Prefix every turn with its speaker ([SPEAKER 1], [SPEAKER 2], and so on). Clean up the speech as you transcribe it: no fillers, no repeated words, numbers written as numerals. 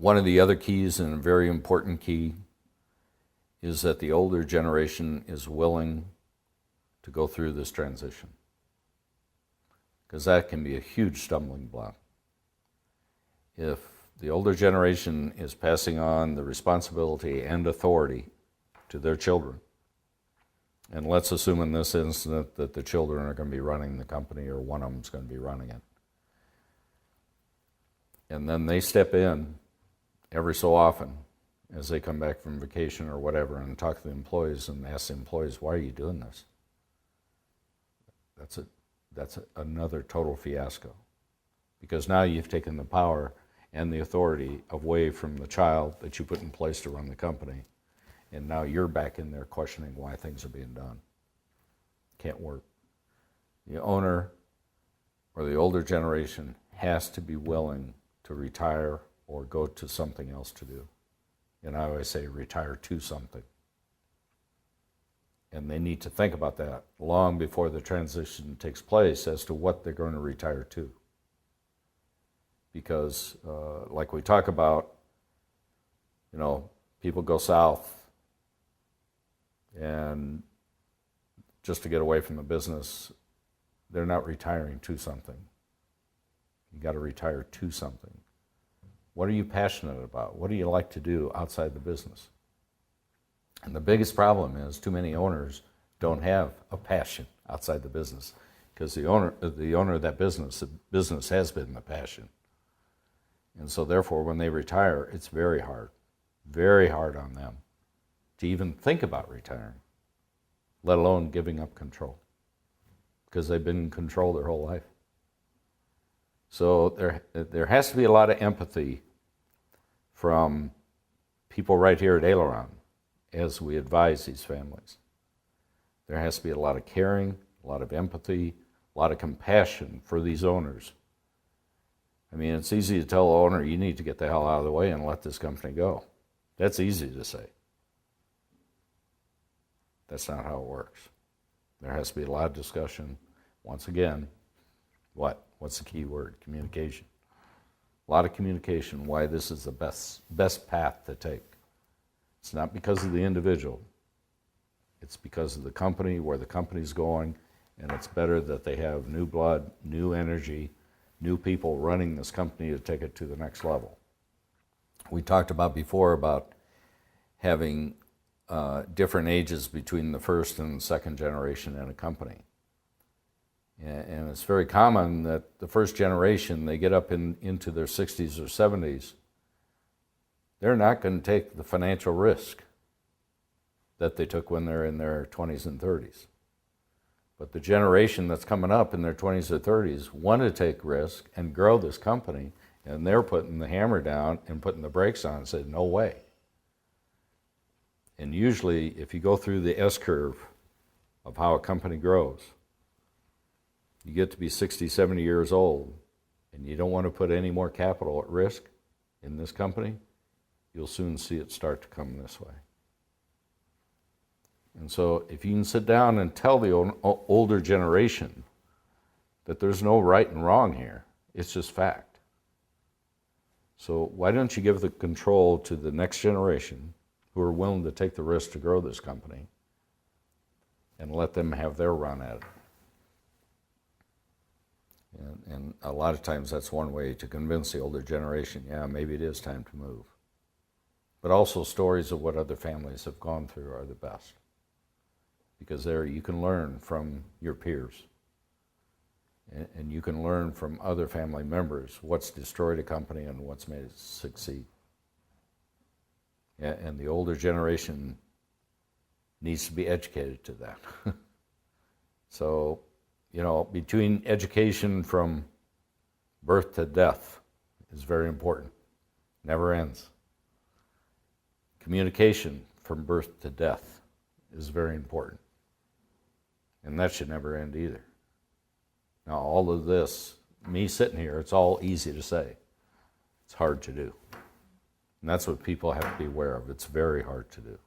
[SPEAKER 1] One of the other keys, and a very important key, is that the older generation is willing to go through this transition, because that can be a huge stumbling block. If the older generation is passing on the responsibility and authority to their children, and let's assume in this instance that the children are going to be running the company, or one of them is going to be running it, and then they step in every so often as they come back from vacation or whatever and talk to the employees and ask the employees, why are you doing this? That's another total fiasco, because now you've taken the power and the authority away from the child that you put in place to run the company, and now you're back in there questioning why things are being done. Can't work. The owner or the older generation has to be willing to retire or go to something else to do. And I always say retire to something. And they need to think about that long before the transition takes place as to what they're going to retire to. Because like we talk about, people go south and just to get away from the business, they're not retiring to something. You got to retire to something. What are you passionate about? What do you like to do outside the business? And the biggest problem is too many owners don't have a passion outside the business, because the owner of that business, the business has been the passion. And so therefore, when they retire, it's very hard on them to even think about retiring, let alone giving up control, because they've been in control their whole life. So there has to be a lot of empathy from people right here at Aileron as we advise these families. There has to be a lot of caring, a lot of empathy, a lot of compassion for these owners. I mean, it's easy to tell the owner, you need to get the hell out of the way and let this company go. That's easy to say. That's not how it works. There has to be a lot of discussion. Once again, what's the key word? Communication. A lot of communication, why this is the best path to take. It's not because of the individual. It's because of the company, where the company's going, and it's better that they have new blood, new energy, new people running this company to take it to the next level. We talked about before about having different ages between the first and second generation in a company. And it's very common that the first generation, they get up into their 60s or 70s, they're not going to take the financial risk that they took when they're in their 20s and 30s. But the generation that's coming up in their 20s or 30s want to take risk and grow this company, and they're putting the hammer down and putting the brakes on and saying, no way. And usually, if you go through the S-curve of how a company grows, you get to be 60, 70 years old, and you don't want to put any more capital at risk in this company, you'll soon see it start to come this way. And so if you can sit down and tell the older generation that there's no right and wrong here, it's just fact. So why don't you give the control to the next generation who are willing to take the risk to grow this company and let them have their run at it? And a lot of times that's one way to convince the older generation, yeah, maybe it is time to move. But also stories of what other families have gone through are the best, because there you can learn from your peers, and you can learn from other family members what's destroyed a company and what's made it succeed. And the older generation needs to be educated to that. So, between education from birth to death is very important. Never ends. Communication from birth to death is very important. And that should never end either. Now, all of this, me sitting here, it's all easy to say. It's hard to do. And that's what people have to be aware of. It's very hard to do.